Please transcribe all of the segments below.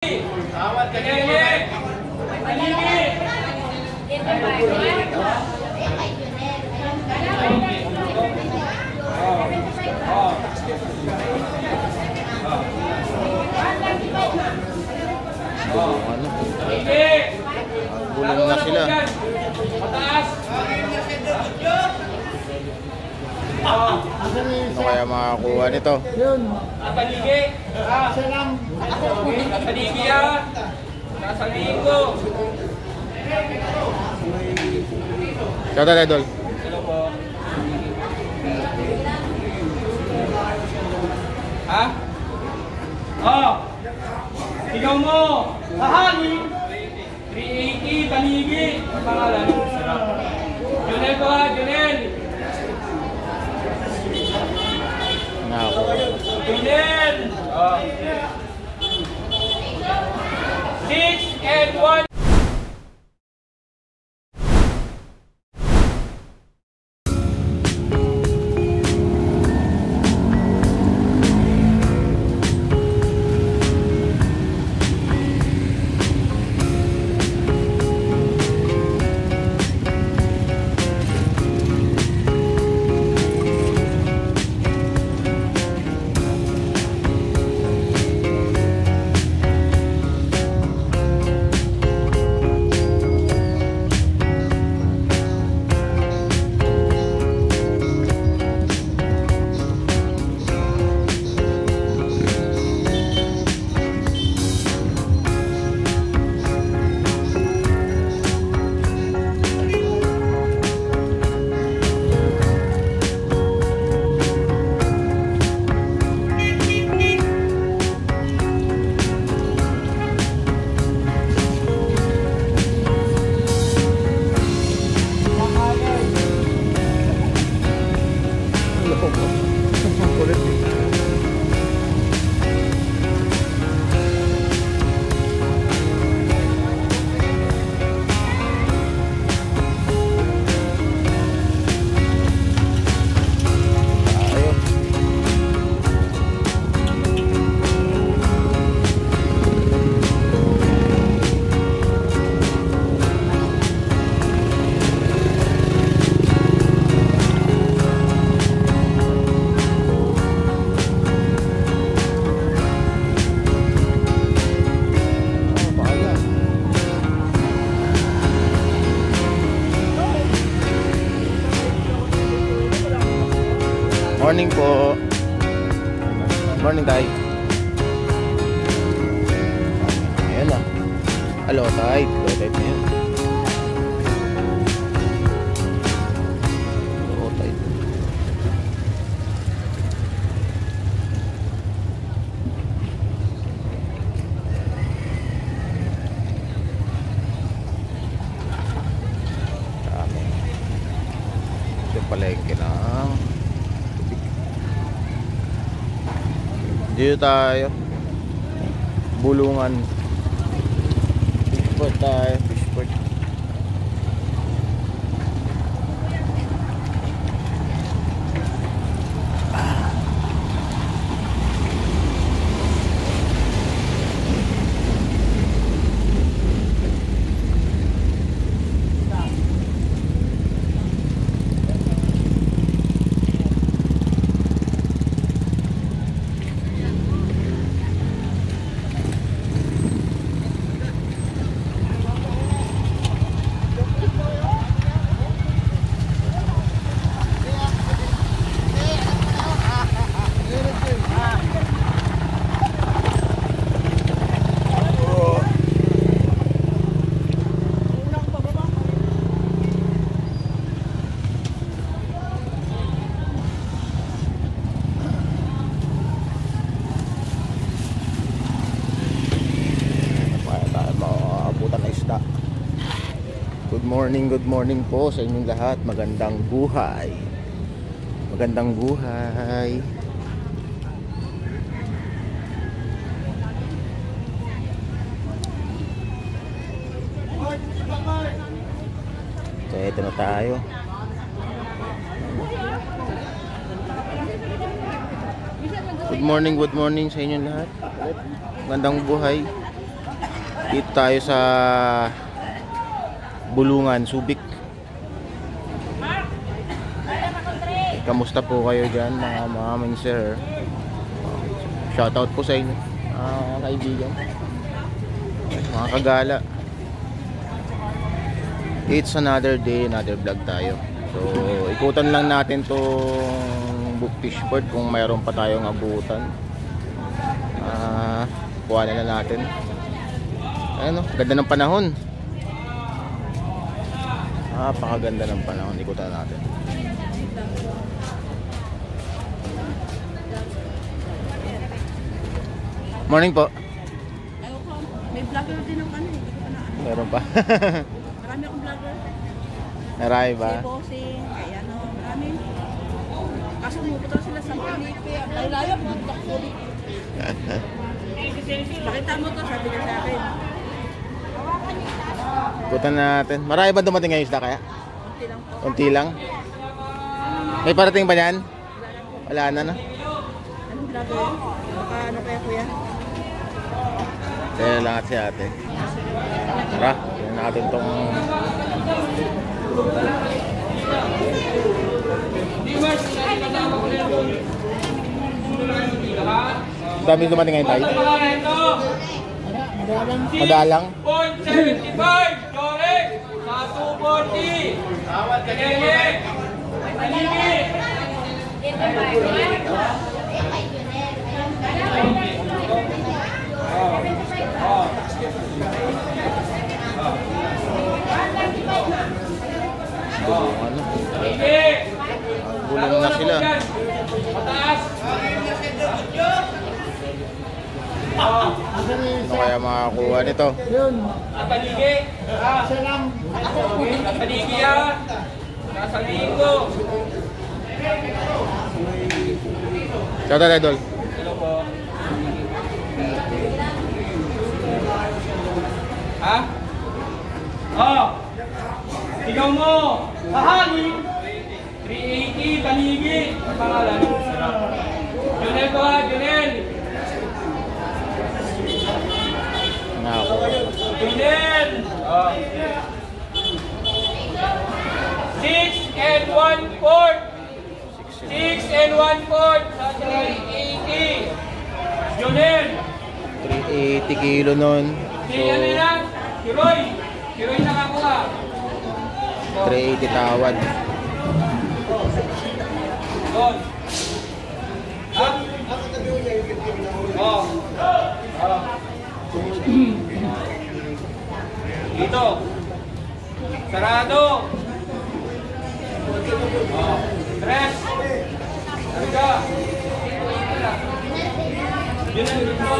Tawad ka niya. Bulong na sila. Mataas. Ano kaya makakuha nito? Ataligi. Ataligi yan. Sasabihin ko. Shout out, idol. Hello po. Ha? Oh. Ikaw mo. Hahangin. 380, taligi. Ang pangalan. Junel ko ha, Junel. Nakakuha. Junel. 6 and 1. Morning po. Morning, Tay. Ayan na. Hello, Tay. Low tide na yun. Low tide. Dami. Ito palengke lang. Dito tayo. Bulungan. Fishport tayo. Fishport. Good morning po sa inyong lahat. Magandang buhay. Magandang buhay. So, ito na tayo. Good morning sa inyong lahat. Magandang buhay. Dito tayo sa Bulungan, Subic. Kamusta po kayo dyan mga minser? Shoutout po sa inyo mga kaibigan, mga kagala. It's another day, another vlog tayo. So ikutan lang natin tong fishport kung mayroon pa tayong abutan. Kuha na natin. Ayun, ganda ng panahon. Napakaganda ng panahon. Ikutan natin. Morning po. May vlogger din ng ano, hindi ko pa na ano. Meron pa. Marami akong vlogger. Naray ba? Si Bossing, kay ano, marami. Kaso umuputo sila sa Felipe. Ay, layo po, Felipe. Pakita mo to, sabi niya sa akin. Ikutan natin. Marami ba dumating ngayon isda kaya? Kunti lang po. Kunti lang. May parating ba yan? Wala na no? Anong vlogger yun? Ano kaya kuya? Kaya lang at si ate. Tara, tingnan natin tong dami dumating ngayon tayo. Madalang. 0.75, Jorek, sa 240. Kagenge, Tanigi. Ano? Sige. Gulong na sila. Mataas. Ano kaya makakuha nito? Tanigi. Tanigi yan. Sasabihin ko. Ciao Idol. Hello po. Ha? Sigaw mo! Hahangin! 380, Tanigi! Ang pangalan? Junel ko ha, Junel! Nakakuha. Junel! 6 and 1/4! 6 and 1/4 sa 380! Junel! 380 kilo nun. Si ano yan? Si Roy! Si Roy nakakuha! 380 tawad. Doon. Ha? Dito. Sarado. Tres. Harga. Yun ang dito.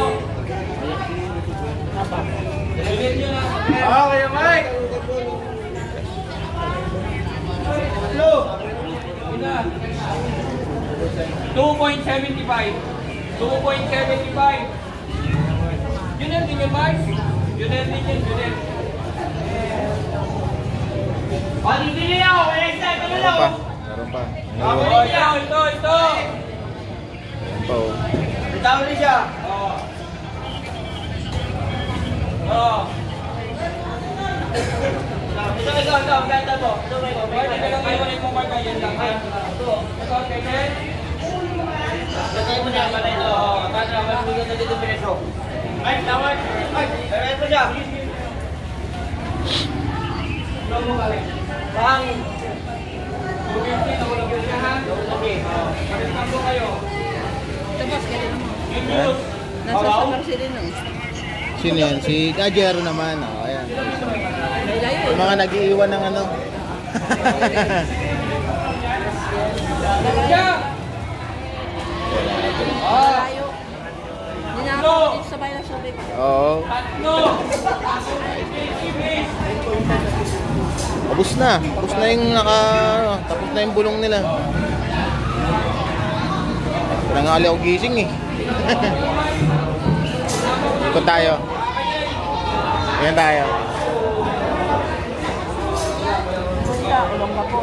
Yun yun ang. Kaya Mike. Hello. 2.75. 2.75. Yun ang din yung Mike. Yun ang din yun. Yun ang. Hindi niya ako. Meron pa. Meron pa. Oh, ito. Meron pa oh. Bitaw niya siya. Ito. Ganda to. Pwede ka lang iwanin mong marka. Yan lang. Ito. Kaya. Lagay mo na. Ito. Kaya mas bigyan na dito preso. Ay, tawad. Ay, lagay mo siya. Ito mo galing. Bang. 250 na ulang yun ha. Okay. Palitan po kayo. Ito boss, kaya naman. Yung news. Nasa sa Marcelino. Sino yan? Si Kajero naman. Oh, ayan. May layo Yung mga nag-iiwan ng ano. Siya. Malayo. Hindi na ako dito sa bayan ng Subic. Oo. Tatlo. Tapos na. Tapos na yung tapos na yung bulong nila. Nangali ako gising eh. Ikot tayo. Ayan tayo. Ulong ka po.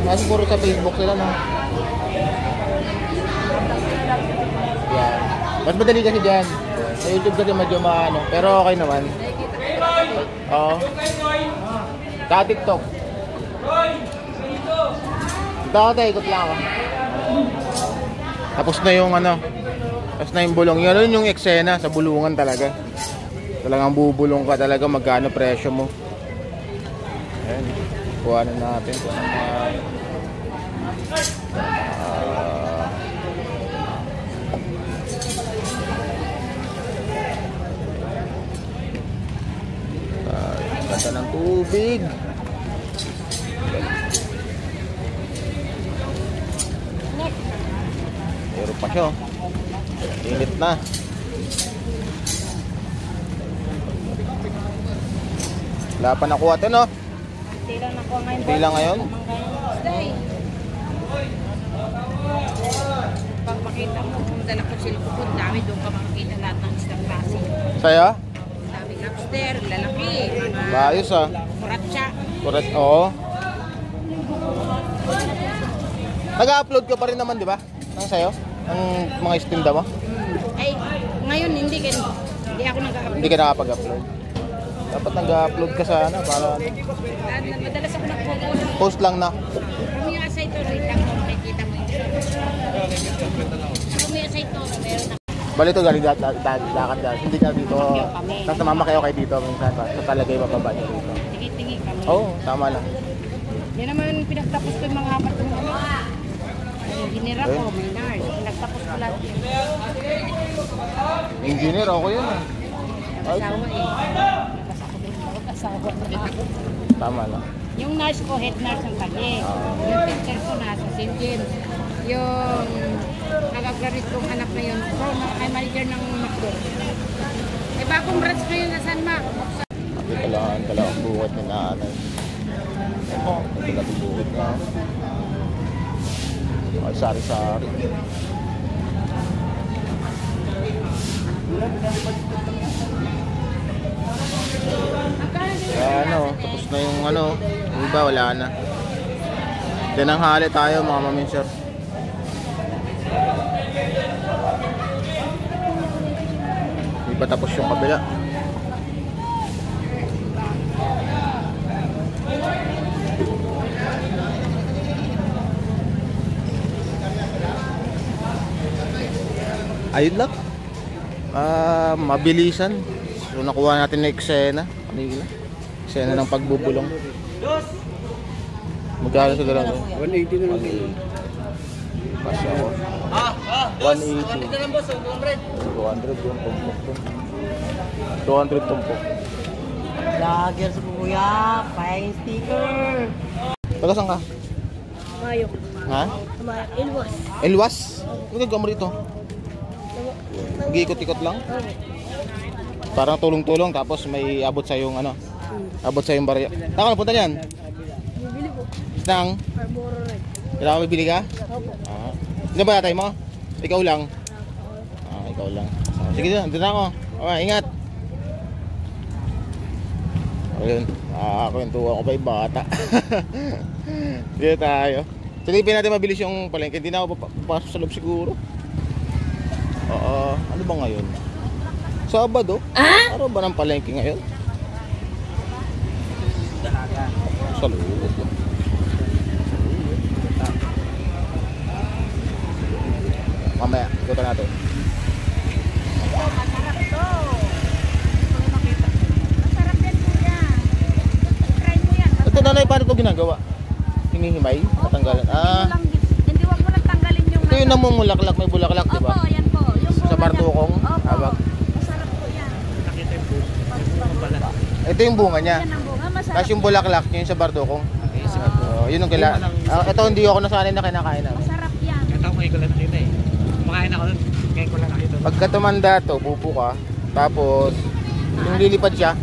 Kasi puro sa Facebook sila no. Yan. Mas madali kasi dyan. Sa YouTube kasi medyo maano. Pero okay naman. Oo. Sa TikTok. Dito ako tayo, ikot lang ako. Tapos na yung ano. Tapos na yung bulong. Yun yung eksena sa bulungan talaga. Talagang bubulong ka talaga. Magkano presyo mo. Ayan. Kuha na natin. Ganda ng tubig. Pero pa siya. Init na. Wala pa nakuha ito, no? Hindi lang nakuha ngayon. Hindi lang ngayon? Stay. Pag makita mo, kung dala ko sila kupon, dami doon ka makikita lahat ng isang klase. Saya? Dami lobster, lalaki, mga Bayos ah. kuratsa. Correct, oo. Nag-upload ka pa rin naman, di ba? Nang sayo? Ang mga istinda mo? Ay, ngayon hindi ako nag-upload. Hindi ka nakapag-upload. Dapat nag-upload ka sa ano, para Madalas ako nag-post. post lang na. Rumiyasa ito, rate lang kung makikita mo yun. Rumiyasa ito, meron na. Bali ito galing lakad dyan. Hindi ka dito. Tapos namamakayo kayo dito minsan pa. So talaga yung mababa nyo rito. Tingin-tingin kami. Oo, tama lang. Yan naman pinagtapos ko yung mga apat ng ano. Ginira ko, may nurse. Pinagtapos ko lahat yun. Engineer, ako yun ah. Nag-asawa eh. Nag-asawa na ako. Tama lang. Yung nurse ko, head nurse ng Taguig. Yung teacher ko nasa St. James. Yung nag-graduate kong anak na yun, ay manager ng McDo. Eh bagong branch na yun na San Mac. Ito lang ang buhat ni nanay. Oo, ito lang ang buhat niya. Ay, sari-sari. Kaya ano, tapos na yung ano, yung iba wala na. Tinanghali tayo mga maminsir. Hindi pa tapos yung kabila. Ayun lang. Mabilisan. So nakuha natin na eksena kanina. Eksena ng pagbubulong. Magkano sa dalawa? 180 na lang. Pasya ako. 180. 180 na lang boss, 200 yung tumpok to. 200 tumpok. Vlogger sa kuya, paying sticker. Taga saan ka? Mayo. Ha? Ilwas. Elwas? Ano gagawin mo rito? Mag-iikot-ikot lang? Parang tulong-tulong tapos may abot sa yung ano? Abot sa yung barya. Saan ka napunta niyan? Bibili po. Snang? Arboro rin. Kailangan may bili ka? Opo. Sino ba yatay mo? Ikaw lang? Ikaw lang. Sige dyan, dito na ako. Okay, ingat. Ayun, kwentuhan ko pa yung bata. Dito tayo. Silipin natin mabilis yung palengke. Hindi na ako papasok sa loob siguro. Ano ba ngayon? Sabado? Araw ba ng palengke ngayon? Sa loob. Mamaya, ikutan natin. Masarap to. Masarap yan kuya. Try mo yan. Ito nanay, paano ito ginagawa? Hinihimay? Natanggalan? Hindi wag mo lang tanggalin yung Ito yung namumulaklak, may bulaklak, di ba? Opo, yan po. Yung Sa bardukong? Opo. Habang. Masarap po yan. Ito yung bunga niya. Yan ang bunga. Masarap. Tapos yung bulaklak, yun sa bardukong. Yun ang kailangan. Ito hindi ako nasanay na kinakain namin. Masarap yan. Kaya ako ngayon ko lang nakita eh. Kumakain ako nun, ngayon ko lang nakita. Pagka tumanda to, bubo ka. Tapos, yung lilipad siya,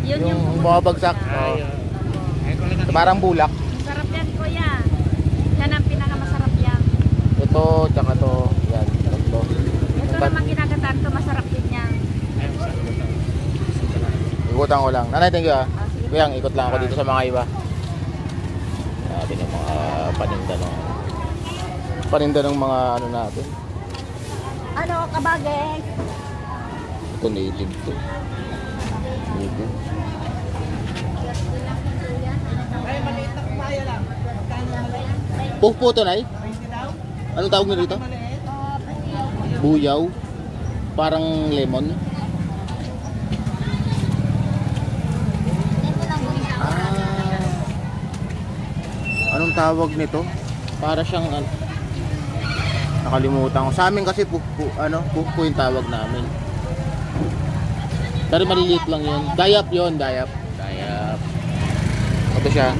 Yun yung pumunta bumabagsak. siya. Ngayon ko lang nakita. Parang bulak. Masarap yan kuya. Yan ang pinakamasarap yan. Ito, tsaka to. Yan, tatlo. Ito naman kinakataan to. Masarap din yan. Ikutan ko lang. Nanay, thank you ah. Sige. Kaya ikot lang ako dito sa mga iba. Natin yung mga paninda ng mga ano natin. Ano, kabagay? Ito native to. Native. Ay, maliit na kumaya lang. Magkano maliit? Pupo to, Nay? 20 daw? Anong tawag na rito? Maliit? Buyaw. Parang lemon. Anong tawag nito? Para siyang nakalimutan ko. Sa amin kasi pupo yung tawag namin. Pero maliliit lang 'yun. Dayap 'yun, dayap. Dayap. Ito siya.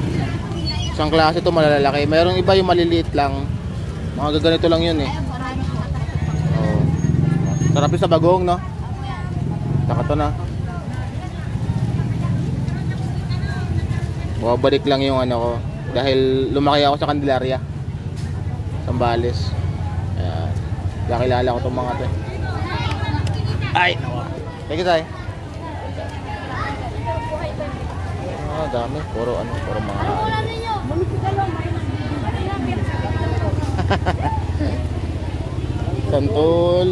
Isang klase ito malalaki. Mayroong iba yung maliliit lang. Mga gaganito lang 'yun eh. Oh. Sarap yung sa bagong, no? Taka to na. Babalik lang yung ano ko. Dahil lumaki ako sa Candelaria, Sambales. Ayan. Kakilala ko itong mga to. Ay! Thank you, Tay. Ah, dami. Puro mga santol.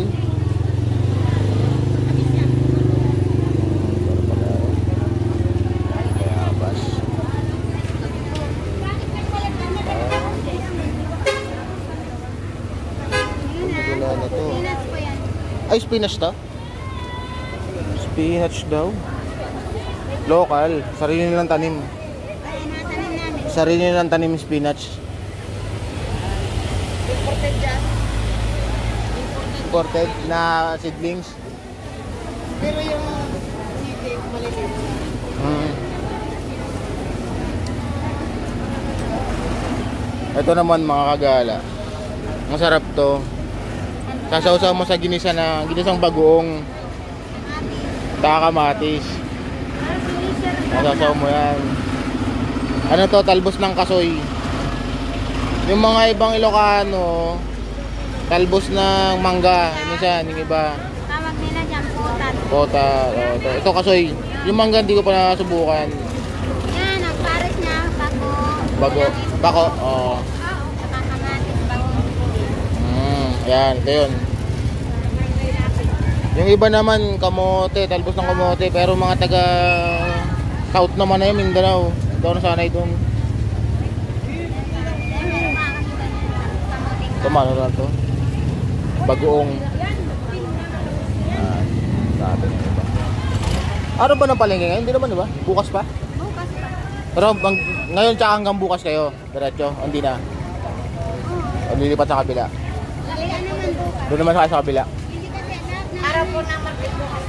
Ay, spinach to? Spinach daw. Local. Sarili nilang tanim. Sarili nilang tanim spinach. Imported na seedlings. Pero yung native, maliliit. Ito naman mga kagala. Masarap to. Sasaw-saw mo sa ginisang bagoong kamatis. Sasaw mo yan. Ano to, talbos ng kasoy. Yung mga ibang Ilocano, talbos ng mangga. Minsan, yung iba. Tawag nila dyan, potat. Potat. Ito kasoy. Yung mangga hindi ko pa nasubukan. Yan, ang pares niya, Bako. Oo. Yan, ito yun. Yung iba naman, kamote, talbos ng kamote. Pero mga taga South naman na yun, Mindanao. Doon sanay doon. Tumano na to. Bagoong. Sabi ng iba. Araw ba ng palengke ngayon? Hindi naman, di ba? Bukas pa? Bukas pa. Pero ngayon tsaka hanggang bukas kayo. Diretso, hindi na. Lilipat sa kabila. Doon naman sa kabila. Araw po na market bukas.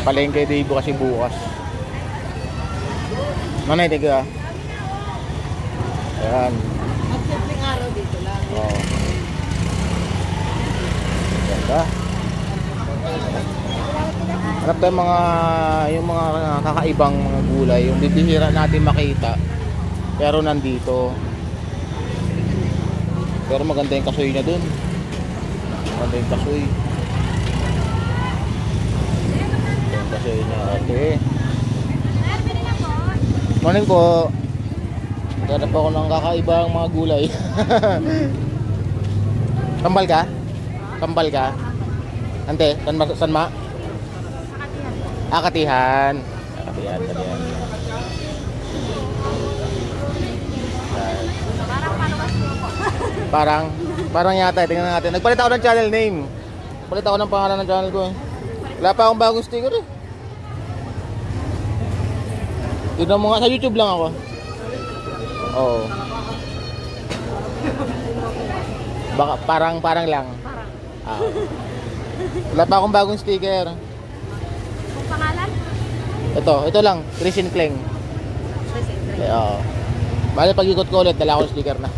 Palengke day bukas yung bukas. Manay, tiga. Ayan. Magsimpleng araw dito lang. Oo. Ganda. Hanap tayo yung mga kakaibang mga gulay. Yung bibihira natin makita. Pero nandito. Pero maganda yung kasoy niya dun. Maganda yung kasoy. Yung kasoy niya. Okay. Morning po. Maghanap ako ng kakaibang mga gulay. Kambal ka? Kambal ka? Ante, San Ma? Katihan. Katihan. Parang yata, tingnan natin. Nagpalit ako ng channel name. Nagpalit ako ng pangalan ng channel ko. Wala pa akong bagong sticker eh. Tignan mo nga, sa YouTube lang ako. Oo. Baka parang lang. Wala pa akong bagong sticker. Kung pangalan? Ito lang, Christian Kleng. Oo. Bale pag ikot ko ulit, dala ko ng sticker na.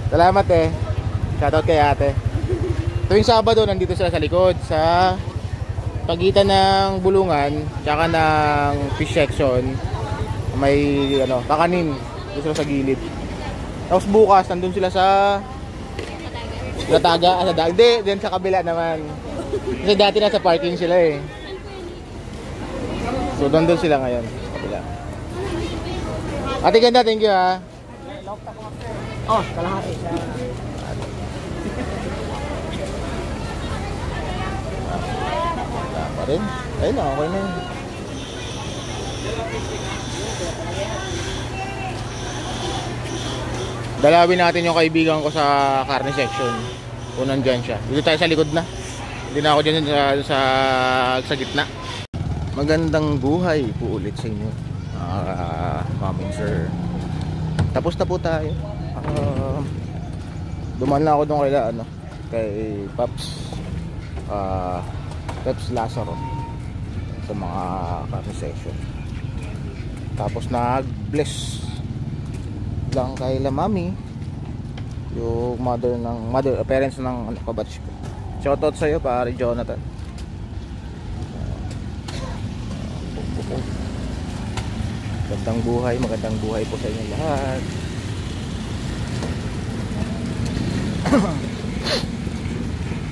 Salamat eh. Shoutout kay ate. Tuwing Sabado nandito sila sa likod sa pagitan ng bulungan tsaka ng fish section. May kakanin dito sila sa gilid. Tapos bukas nandun sila sa Lataga, hindi, din sa kabila naman. Kasi dati nasa parking sila eh. So nandun sila ngayon sa kabila. Ate ganda, thank you ha. Oh, kalahati siya. Ayun, ayun na, okay na yun. Dalawin natin yung kaibigan ko sa karne section. Kung nandyan siya. Dito tayo sa likod na. Hindi na ako dyan sa gitna. Magandang buhay po ulit sa inyo, maming sir. Tapos na po tayo. Dumaan na ako doon kay Pops Lazaro sa mga karne section. Tapos nag-bless lang kay la mami, yung parents ng kabatch ko. Shoutout sa iyo, pare Jonathan. Magandang buhay po sa inyo lahat.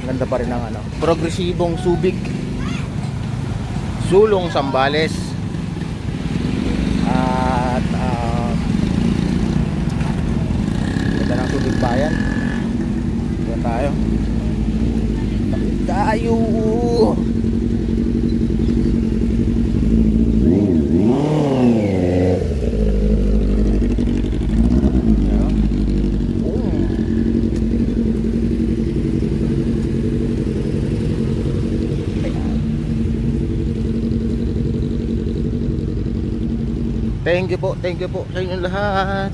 Ganda pa rin ang progresibong Subic, sulong Sambales, at ganda ng Subic bayan. Diyan tayo. Thank you po sa inyo lahat.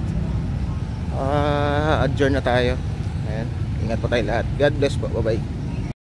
Adjourn na tayo. Ayan. Ingat po tayo lahat. God bless po. Bye bye.